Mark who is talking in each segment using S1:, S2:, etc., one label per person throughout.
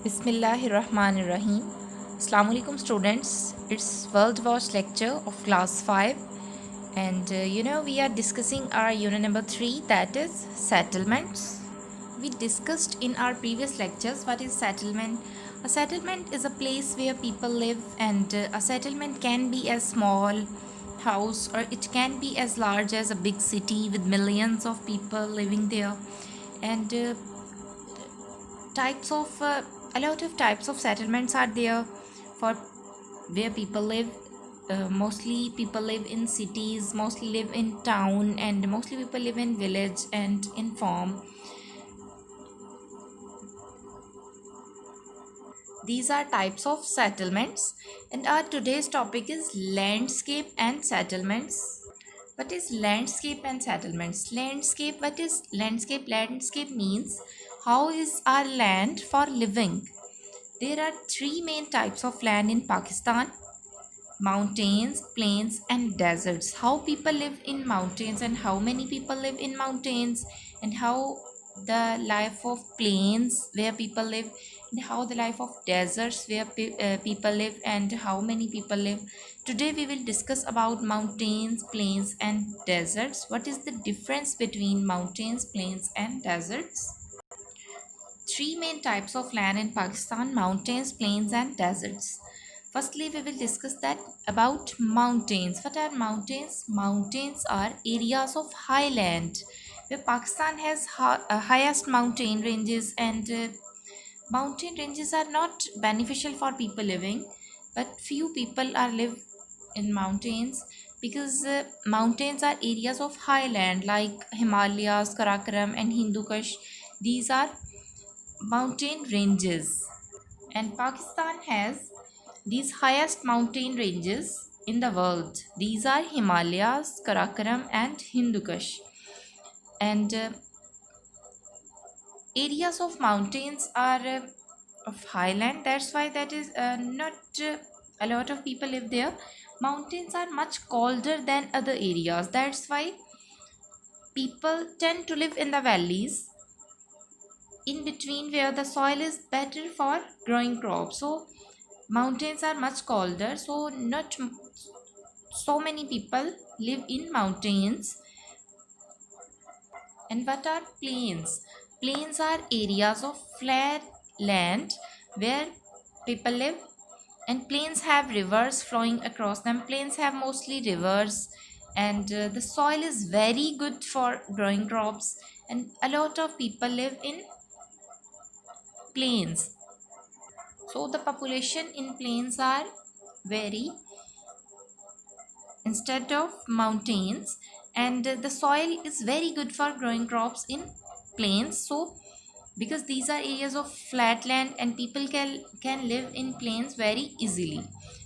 S1: Bismillahirrahmanirrahim. Assalamu alaikum students. It's World Watch lecture of class 5 and we are discussing our unit number 3, that is settlements. We discussed in our previous lectures what is settlement. A settlement is a place where people live, and a settlement can be a small house or it can be as large as a big city with millions of people living there. And types of a lot of types of settlements are there for where people live. Mostly people live in cities, mostly live in town, and mostly people live in village and in farm. These are types of settlements, and our today's topic is landscape and settlements. What is landscape and settlements? Landscape, what is landscape? Landscape means how is our land for living. There are three main types of land in Pakistan: mountains, plains, and deserts. How people live in mountains and how many people live in mountains, and how the life of plains where people live, and how the life of deserts where people live, and how many people live. Today we will discuss about mountains, plains, and deserts. What is the difference between mountains, plains, and deserts? Three main types of land in Pakistan: mountains, plains, and deserts. Firstly, we will discuss that about mountains. What are mountains? Mountains are areas of highland where Pakistan has highest mountain ranges, and mountain ranges are not beneficial for people living, but few people are live in mountains because mountains are areas of highland like Himalayas, Karakoram, and Hindu Kush. These are mountain ranges, and Pakistan has these highest mountain ranges in the world. These are Himalayas, Karakoram, and Hindu Kush. And areas of mountains are of highland. That's why that is not a lot of people live there. Mountains are much colder than other areas. That's why people tend to live in the valleys in between where the soil is better for growing crops. So mountains are much colder, so not so many people live in mountains. And what are plains? Plains are areas of flat land where people live, and plains have rivers flowing across them. Plains have mostly rivers, and the soil is very good for growing crops, and a lot of people live in plains. So the population in plains are very instead of mountains, and the soil is very good for growing crops in plains. So because these are areas of flat land and people can live in plains very easily.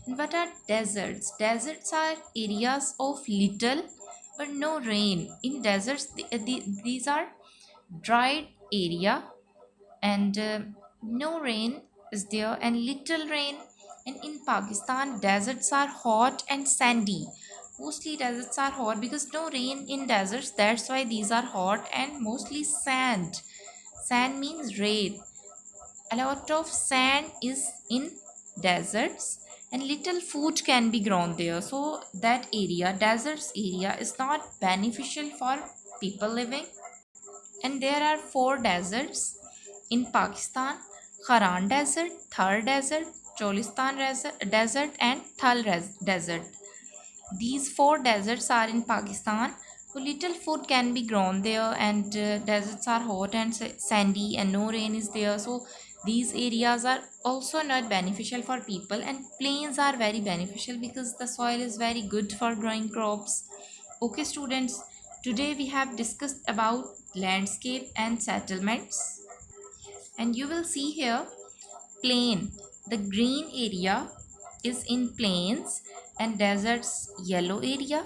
S1: And what are deserts? Deserts are areas of little or no rain. In deserts, these are dried area, and no rain is there and little rain. And in Pakistan, deserts are hot and sandy. Mostly deserts are hot because no rain in deserts. That's why these are hot, and mostly sand. Sand means rain. A lot of sand is in deserts, and little food can be grown there. So that area, deserts area, is not beneficial for people living. And there are four deserts in Pakistan: Haran Desert, Thar Desert, Cholistan Desert, and Desert. These four deserts are in Pakistan. So little food can be grown there, and deserts are hot and sandy, and no rain is there. So these areas are also not beneficial for people, and plains are very beneficial because the soil is very good for growing crops. Okay, students, today we have discussed about landscape and settlements, and you will see here plain. The green area is in plains, and deserts yellow area,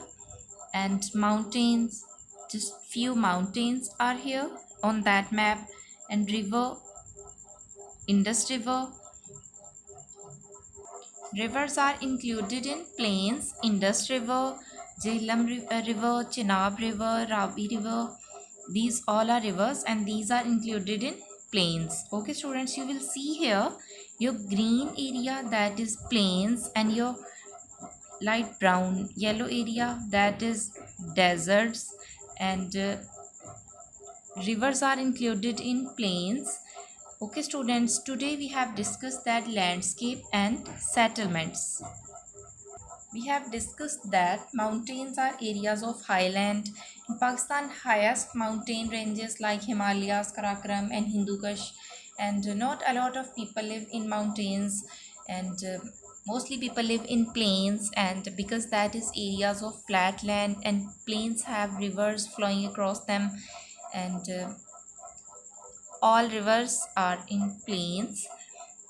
S1: and mountains, just few mountains are here on that map, and river, Indus River. Rivers are included in plains: Indus River, Jhelum River, Chenab River, Ravi River. These all are rivers, and these are included in plains. Okay students, you will see here your green area, that is plains, and your light brown yellow area, that is deserts, and rivers are included in plains. Okay students, today we have discussed that landscape and settlements. We have discussed that mountains are areas of highland. In Pakistan, highest mountain ranges like Himalayas, Karakoram and Hindu Kush, and not a lot of people live in mountains, and mostly people live in plains, and because that is areas of flat land, and plains have rivers flowing across them, and all rivers are in plains,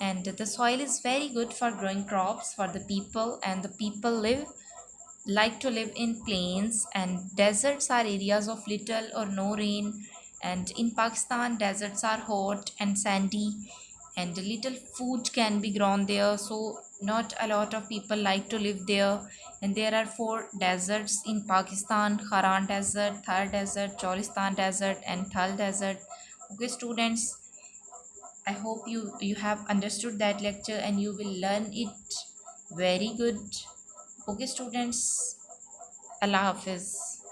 S1: and the soil is very good for growing crops for the people, and the people like to live in plains, and deserts are areas of little or no rain, and in Pakistan deserts are hot and sandy, and little food can be grown there, so not a lot of people like to live there. And there are four deserts in Pakistan: Haran Desert, Thar Desert, Cholistan Desert and Thal Desert. Okay students, I hope you have understood that lecture and you will learn it very good. Okay students, Allah Hafiz.